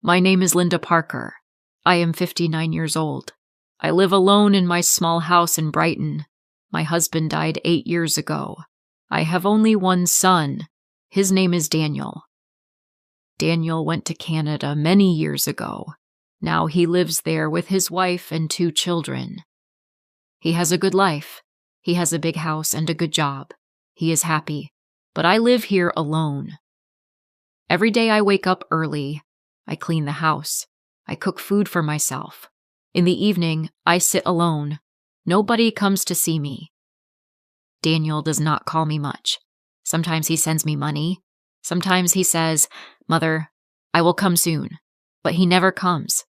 My name is Linda Parker. I am 59 years old. I live alone in my small house in Brighton. My husband died 8 years ago. I have only one son. His name is Daniel. Daniel went to Canada many years ago. Now he lives there with his wife and 2 children. He has a good life. He has a big house and a good job. He is happy, but I live here alone. Every day I wake up early. I clean the house. I cook food for myself. In the evening, I sit alone. Nobody comes to see me. Daniel does not call me much. Sometimes he sends me money. Sometimes he says, "Mother, I will come soon," but he never comes.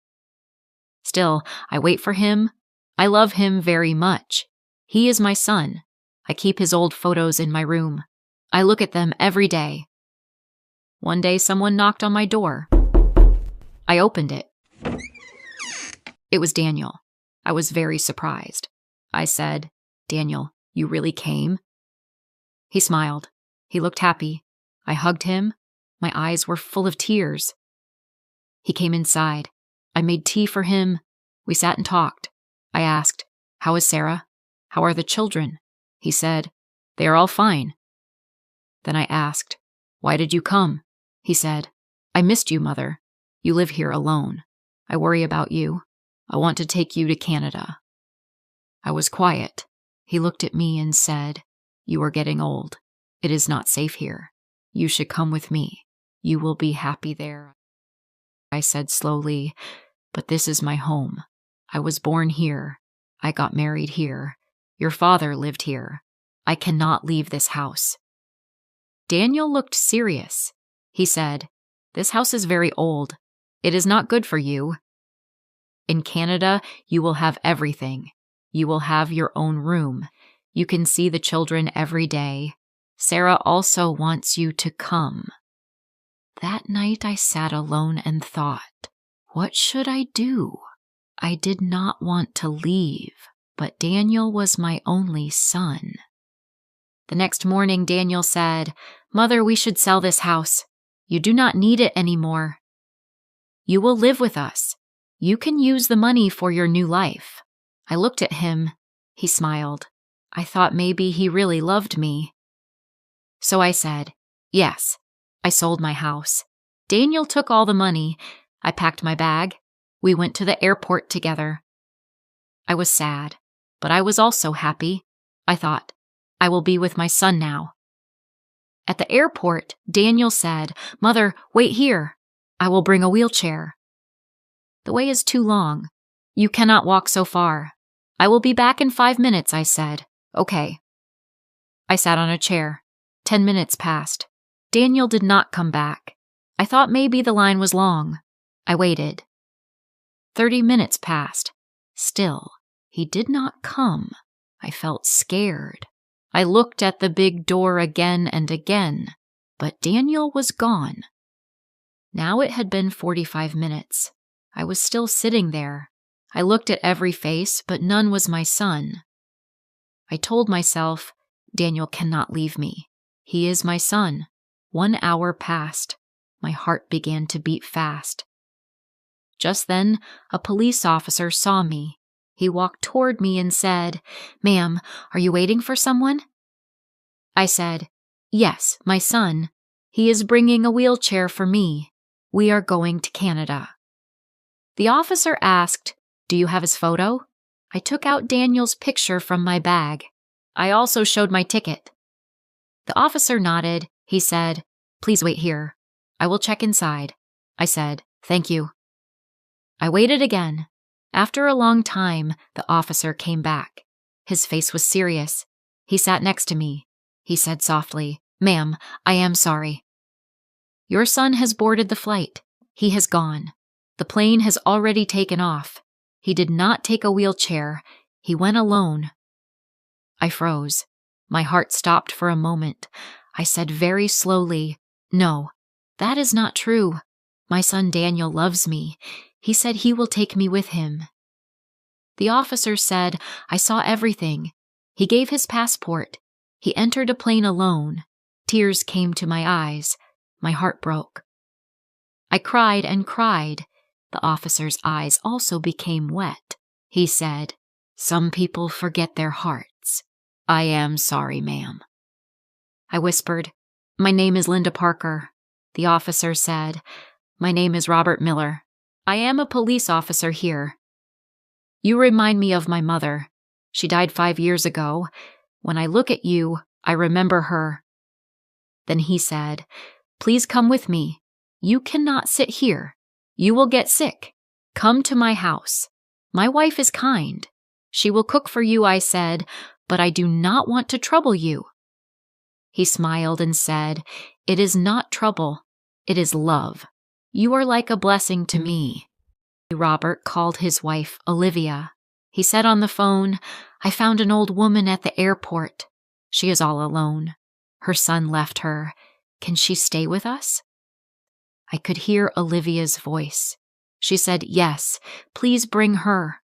Still, I wait for him. I love him very much. He is my son. I keep his old photos in my room. I look at them every day. One day someone knocked on my door. I opened it. It was Daniel. I was very surprised. I said, "Daniel, you really came?" He smiled. He looked happy. I hugged him. My eyes were full of tears. He came inside. I made tea for him. We sat and talked. I asked, "How is Sarah? How are the children?" He said, "They are all fine." Then I asked, "Why did you come?" He said, "I missed you, Mother. You live here alone. I worry about you. I want to take you to Canada." I was quiet. He looked at me and said, "You are getting old. It is not safe here. You should come with me. You will be happy there." I said slowly, "But this is my home. I was born here. I got married here. Your father lived here. I cannot leave this house." Daniel looked serious. He said, "This house is very old. It is not good for you. In Canada, you will have everything. You will have your own room. You can see the children every day. Sarah also wants you to come." That night I sat alone and thought, what should I do? I did not want to leave, but Daniel was my only son. The next morning, Daniel said, "Mother, we should sell this house. You do not need it anymore. You will live with us. You can use the money for your new life." I looked at him. He smiled. I thought maybe he really loved me. So I said, "Yes." I sold my house. Daniel took all the money. I packed my bag. We went to the airport together. I was sad, but I was also happy. I thought, I will be with my son now. At the airport, Daniel said, "Mother, wait here. I will bring a wheelchair." "The way is too long. You cannot walk so far." "I will be back in 5 minutes," I said. "Okay." I sat on a chair. 10 minutes passed. Daniel did not come back. I thought maybe the line was long. I waited. 30 minutes passed. Still, he did not come. I felt scared. I looked at the big door again and again, but Daniel was gone. Now it had been 45 minutes. I was still sitting there. I looked at every face, but none was my son. I told myself, Daniel cannot leave me. He is my son. 1 hour passed. My heart began to beat fast. Just then, a police officer saw me. He walked toward me and said, "Ma'am, are you waiting for someone?" I said, "Yes, my son. He is bringing a wheelchair for me. We are going to Canada." The officer asked, "Do you have his photo?" I took out Daniel's picture from my bag. I also showed my ticket. The officer nodded. He said, "Please wait here. I will check inside." I said, "Thank you." I waited again. After a long time, the officer came back. His face was serious. He sat next to me. He said softly, "Ma'am, I am sorry. Your son has boarded the flight. He has gone. The plane has already taken off. He did not take a wheelchair. He went alone." I froze. My heart stopped for a moment. I said very slowly, "No, that is not true. My son Daniel loves me. He said he will take me with him." The officer said, "I saw everything." He gave his passport. He entered a plane alone. Tears came to my eyes. My heart broke. I cried and cried. The officer's eyes also became wet. He said, "Some people forget their hearts. I am sorry, ma'am." I whispered, "My name is Linda Parker." The officer said, "My name is Robert Miller. I am a police officer here. You remind me of my mother. She died 5 years ago. When I look at you, I remember her." Then he said, "Please come with me. You cannot sit here. You will get sick. Come to my house. My wife is kind. She will cook for you," I said, "but I do not want to trouble you." He smiled and said, "It is not trouble. It is love. You are like a blessing to me." Robert called his wife Olivia. He said on the phone, "I found an old woman at the airport. She is all alone. Her son left her. Can she stay with us?" I could hear Olivia's voice. She said, "Yes, please bring her."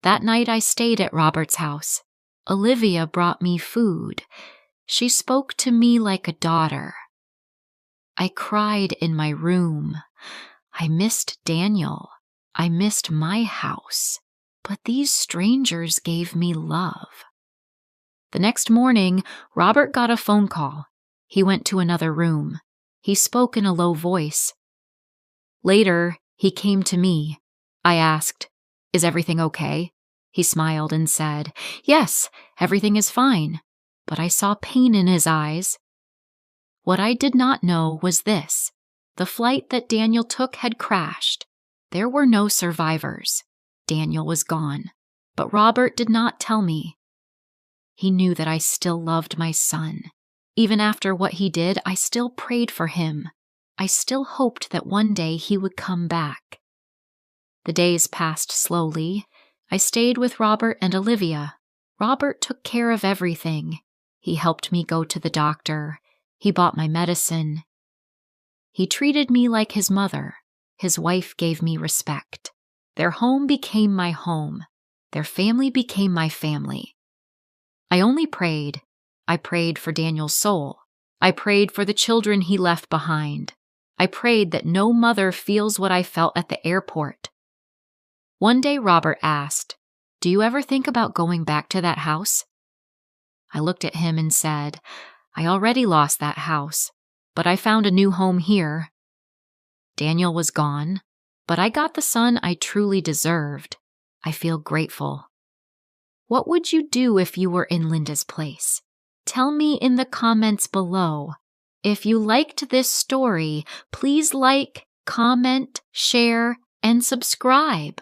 That night I stayed at Robert's house. Olivia brought me food. She spoke to me like a daughter. I cried in my room. I missed Daniel. I missed my house. But these strangers gave me love. The next morning, Robert got a phone call. He went to another room. He spoke in a low voice. Later, he came to me. I asked, "Is everything okay?" He smiled and said, "Yes, everything is fine." But I saw pain in his eyes. What I did not know was this. The flight that Daniel took had crashed. There were no survivors. Daniel was gone. But Robert did not tell me. He knew that I still loved my son. Even after what he did, I still prayed for him. I still hoped that one day he would come back. The days passed slowly. I stayed with Robert and Olivia. Robert took care of everything. He helped me go to the doctor. He bought my medicine. He treated me like his mother. His wife gave me respect. Their home became my home. Their family became my family. I only prayed. I prayed for Daniel's soul. I prayed for the children he left behind. I prayed that no mother feels what I felt at the airport. One day Robert asked, "Do you ever think about going back to that house?" I looked at him and said, "I already lost that house, but I found a new home here." Daniel was gone, but I got the son I truly deserved. I feel grateful. What would you do if you were in Linda's place? Tell me in the comments below. If you liked this story, please like, comment, share, and subscribe.